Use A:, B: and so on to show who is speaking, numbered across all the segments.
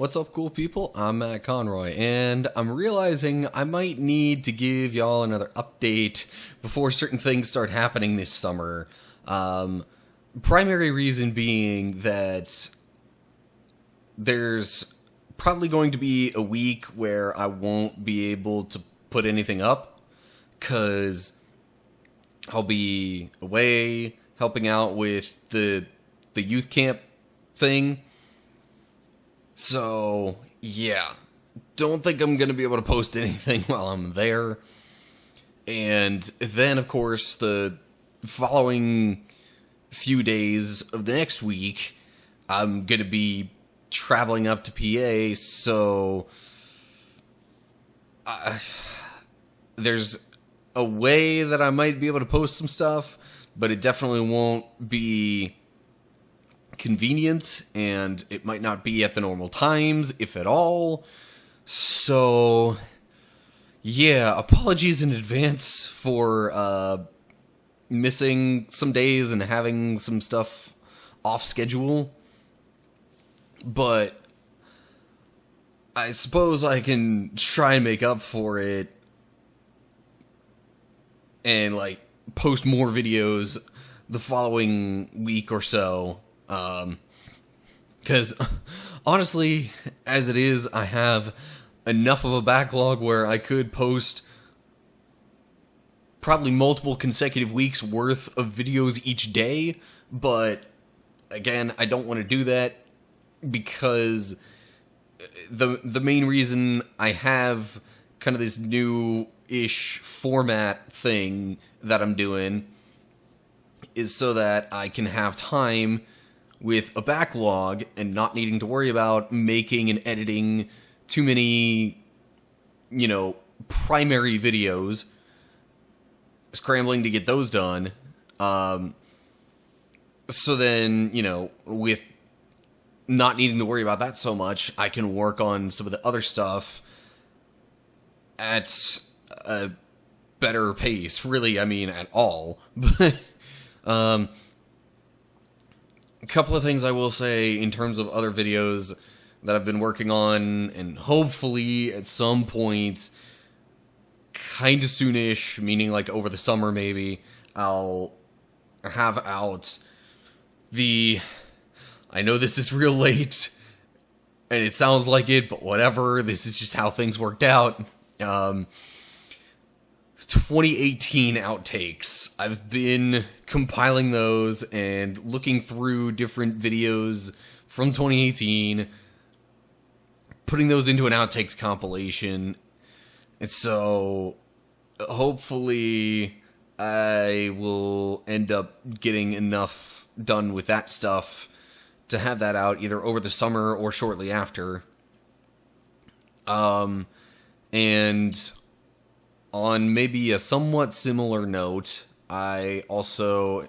A: What's up, cool people? I'm Matt Conroy, and I'm realizing I might need to give y'all another update before certain things start happening this summer. Primary reason being that there's probably going to be a week where I won't be able to put anything up, because I'll be away helping out with the youth camp thing. So, yeah, don't think I'm going to be able to post anything while I'm there. And then, of course, the following few days of the next week, I'm going to be traveling up to PA, so there's a way that I might be able to post some stuff, but it definitely won't be convenient, and it might not be at the normal times, if at all. So, yeah, apologies in advance for missing some days and having some stuff off schedule. But I suppose I can try and make up for it and, post more videos the following week or so. Because, honestly, as it is, I have enough of a backlog where I could post probably multiple consecutive weeks worth of videos each day, but, again, I don't want to do that because the main reason I have kind of this new-ish format thing that I'm doing is so that I can have time with a backlog and not needing to worry about making and editing too many, primary videos, scrambling to get those done. So then, with not needing to worry about that so much, I can work on some of the other stuff at a better pace. Really, at all. But, a couple of things I will say in terms of other videos that I've been working on, and hopefully at some point, kind of soonish, meaning over the summer maybe, I'll have out I know this is real late, and it sounds like it, but whatever, this is just how things worked out. 2018 outtakes. I've been compiling those and looking through different videos from 2018, putting those into an outtakes compilation. And so hopefully I will end up getting enough done with that stuff to have that out either over the summer or shortly after. And on maybe a somewhat similar note, I also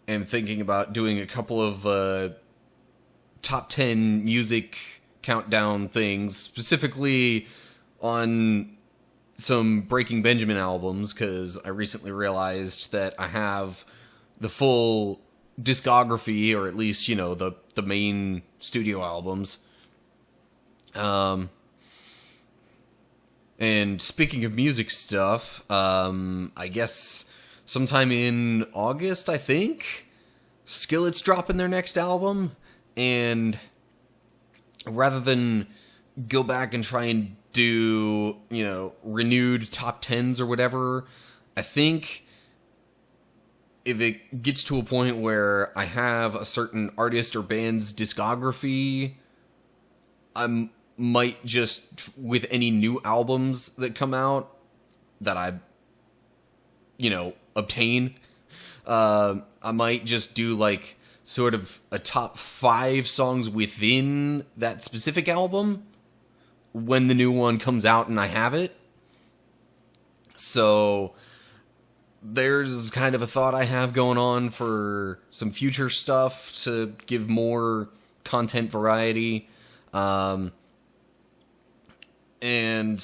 A: am thinking about doing a couple of top 10 music countdown things, specifically on some Breaking Benjamin albums, because I recently realized that I have the full discography, or at least, the main studio albums. And speaking of music stuff, I guess sometime in August, I think, Skillet's dropping their next album, and rather than go back and try and do, renewed top 10s or whatever, I think if it gets to a point where I have a certain artist or band's discography, I might just, with any new albums that come out that I, obtain, I might just do, sort of a top 5 songs within that specific album when the new one comes out and I have it. So there's kind of a thought I have going on for some future stuff to give more content variety. And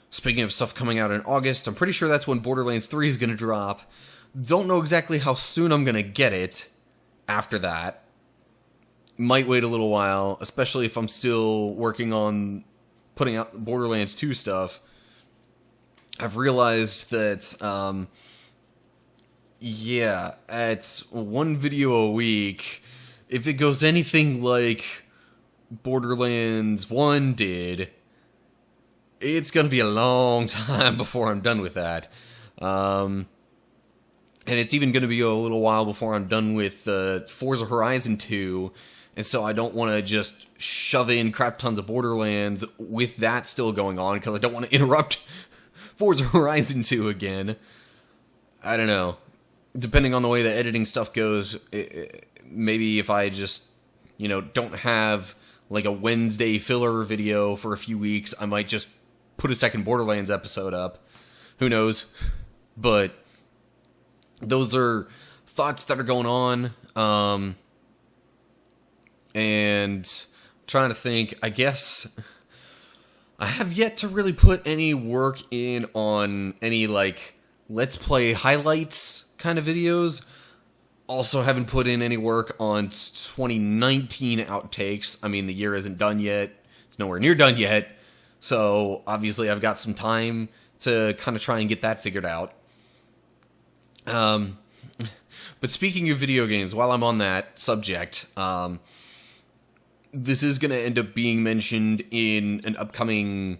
A: speaking of stuff coming out in August, I'm pretty sure that's when Borderlands 3 is going to drop. Don't know exactly how soon I'm going to get it after that. might wait a little while, especially if I'm still working on putting out Borderlands 2 stuff. I've realized that, at one video a week, if it goes anything like Borderlands 1 did, it's going to be a long time before I'm done with that. And it's even going to be a little while before I'm done with Forza Horizon 2, and so I don't want to just shove in crap tons of Borderlands with that still going on, because I don't want to interrupt Forza Horizon 2 again. I don't know. Depending on the way the editing stuff goes, maybe if I just, don't have like a Wednesday filler video for a few weeks, I might just put a second Borderlands episode up. Who knows? But those are thoughts that are going on. And I'm trying to think, I guess I have yet to really put any work in on any, Let's Play highlights kind of videos. Also haven't put in any work on 2019 outtakes. I mean, the year isn't done yet. It's nowhere near done yet. So, obviously, I've got some time to kind of try and get that figured out. But speaking of video games, while I'm on that subject, this is going to end up being mentioned in an upcoming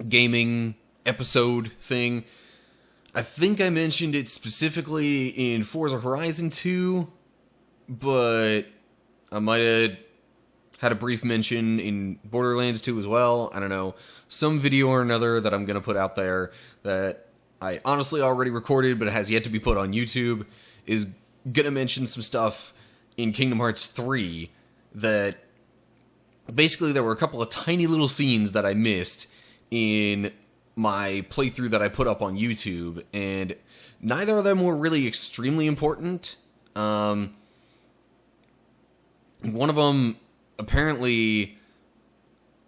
A: gaming episode thing. I think I mentioned it specifically in Forza Horizon 2, but I might have had a brief mention in Borderlands 2 as well. I don't know. Some video or another that I'm going to put out there that I honestly already recorded but has yet to be put on YouTube is going to mention some stuff in Kingdom Hearts 3 that basically there were a couple of tiny little scenes that I missed in my playthrough that I put up on YouTube, and neither of them were really extremely important. One of them, apparently,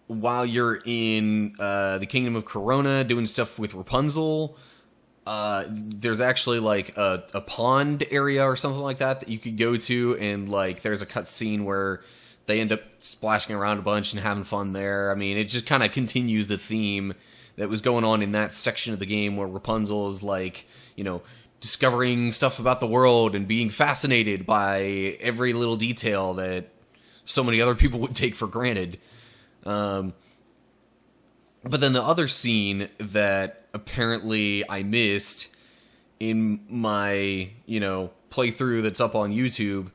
A: while you're in the Kingdom of Corona doing stuff with Rapunzel, there's actually a pond area or something like that you could go to, and there's a cutscene where they end up splashing around a bunch and having fun there. I mean, it just kind of continues the theme that was going on in that section of the game where Rapunzel is discovering stuff about the world and being fascinated by every little detail that so many other people would take for granted. But then the other scene that apparently I missed in my, playthrough that's up on YouTube,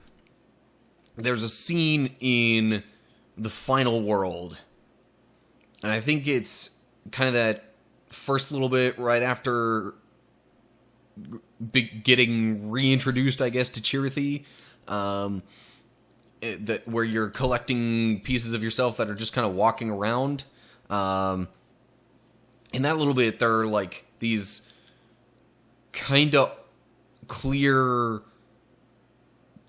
A: there's a scene in the final world. And I think it's kind of that first little bit right after getting reintroduced, I guess, to Chirithy, where you're collecting pieces of yourself that are just kind of walking around. In that little bit, there are these kind of clear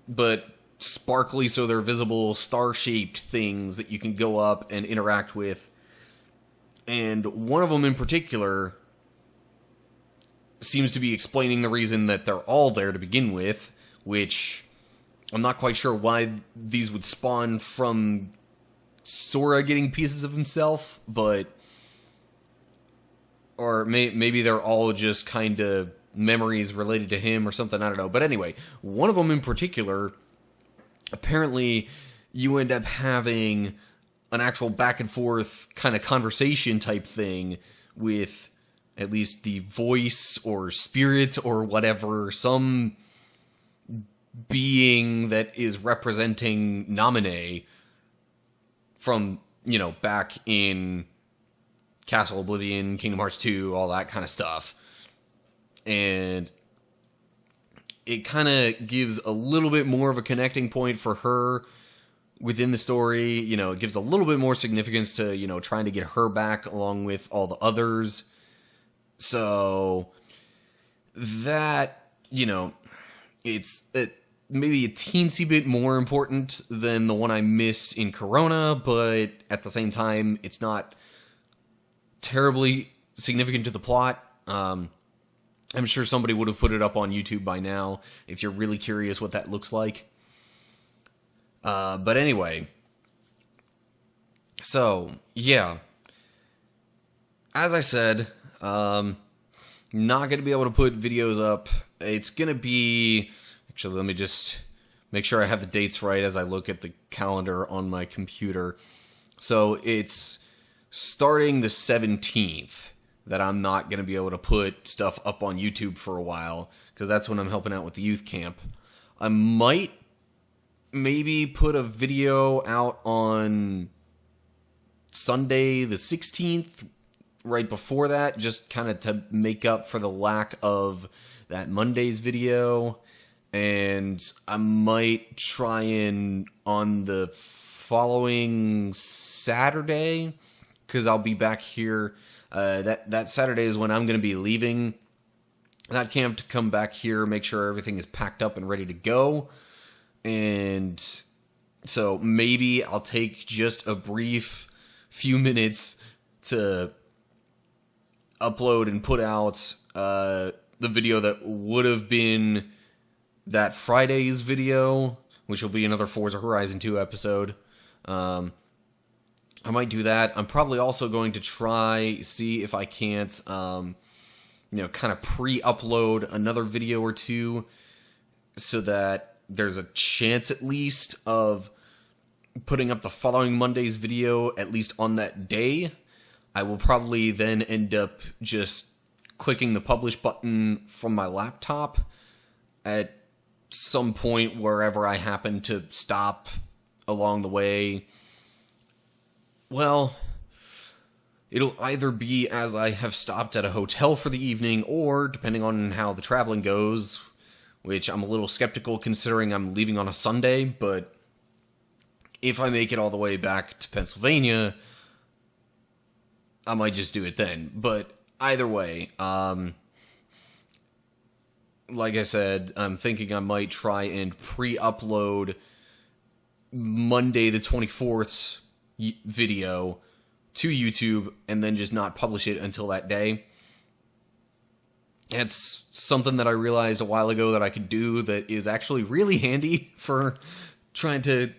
A: but sparkly, so they're visible, star-shaped things that you can go up and interact with. And one of them in particular seems to be explaining the reason that they're all there to begin with, which I'm not quite sure why these would spawn from Sora getting pieces of himself, but or maybe they're all just kind of memories related to him or something, I don't know. But anyway, one of them in particular, apparently you end up having an actual back and forth kind of conversation type thing with at least the voice or spirit or whatever, some being that is representing Naminé from, back in Castle Oblivion, Kingdom Hearts 2, all that kind of stuff. And it kind of gives a little bit more of a connecting point for her within the story. It gives a little bit more significance to, trying to get her back along with all the others. So that, it's maybe a teensy bit more important than the one I missed in Corona, but at the same time, it's not terribly significant to the plot. I'm sure somebody would have put it up on YouTube by now if you're really curious what that looks like. But anyway, so yeah, as I said, not going to be able to put videos up. It's going to be, actually, let me just make sure I have the dates right as I look at the calendar on my computer. So it's starting the 17th that I'm not going to be able to put stuff up on YouTube for a while, because that's when I'm helping out with the youth camp. I might maybe put a video out on Sunday the 16th, right before that, just kind of to make up for the lack of that Monday's video. And I might try and on the following Saturday, because I'll be back here. That Saturday is when I'm going to be leaving that camp to come back here, make sure everything is packed up and ready to go. And so maybe I'll take just a brief few minutes to upload and put out the video that would have been that Friday's video, which will be another Forza Horizon 2 episode. I might do that. I'm probably also going to see if I can't, kind of pre-upload another video or two so that there's a chance at least of putting up the following Monday's video at least on that day. I will probably then end up just clicking the publish button from my laptop at some point wherever I happen to stop along the way. Well, it'll either be as I have stopped at a hotel for the evening, or depending on how the traveling goes, which I'm a little skeptical considering I'm leaving on a Sunday, but if I make it all the way back to Pennsylvania, I might just do it then. But either way, like I said, I'm thinking I might try and pre-upload Monday the 24th's video to YouTube and then just not publish it until that day. It's something that I realized a while ago that I could do that is actually really handy for trying to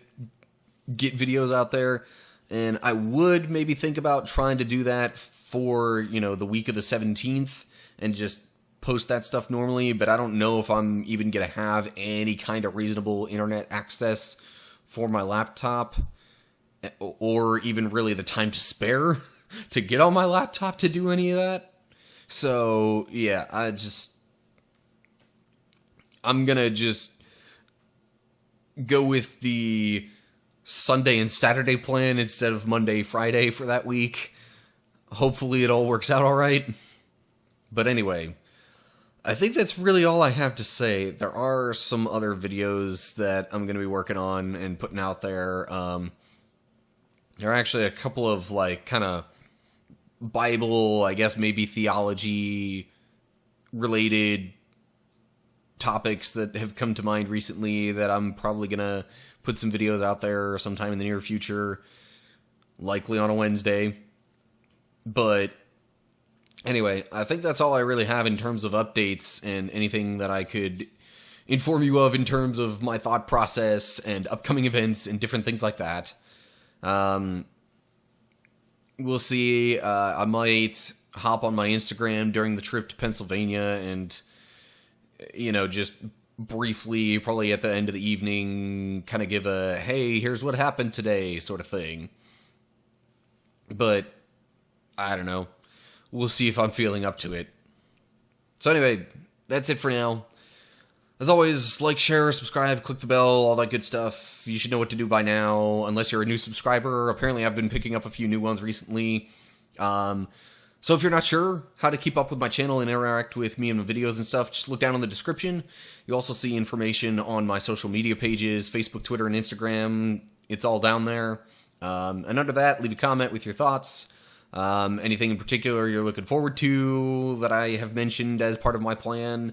A: get videos out there. And I would maybe think about trying to do that for, the week of the 17th and just post that stuff normally, but I don't know if I'm even going to have any kind of reasonable internet access for my laptop, or even really the time to spare to get on my laptop to do any of that. So, yeah, I'm gonna just go with the Sunday and Saturday plan instead of Monday, Friday for that week. Hopefully it all works out all right. But anyway, I think that's really all I have to say. There are some other videos that I'm going to be working on and putting out there. There are actually a couple of, kind of Bible, I guess maybe theology-related topics that have come to mind recently that I'm probably going to put some videos out there sometime in the near future, likely on a Wednesday. But anyway, I think that's all I really have in terms of updates and anything that I could inform you of in terms of my thought process and upcoming events and different things like that. We'll see. I might hop on my Instagram during the trip to Pennsylvania and, just briefly, probably at the end of the evening, kind of give a, hey, here's what happened today sort of thing. But, I don't know. We'll see if I'm feeling up to it. So anyway, that's it for now. As always, like, share, subscribe, click the bell, all that good stuff. You should know what to do by now, unless you're a new subscriber. Apparently, I've been picking up a few new ones recently. So if you're not sure how to keep up with my channel and interact with me in the videos and stuff, just look down in the description. You'll also see information on my social media pages, Facebook, Twitter, and Instagram. It's all down there. And under that, leave a comment with your thoughts. Anything in particular you're looking forward to that I have mentioned as part of my plan.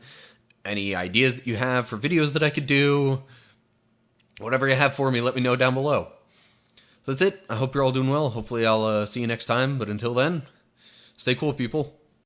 A: Any ideas that you have for videos that I could do. Whatever you have for me, let me know down below. So that's it. I hope you're all doing well. Hopefully I'll see you next time. But until then, stay cool, people.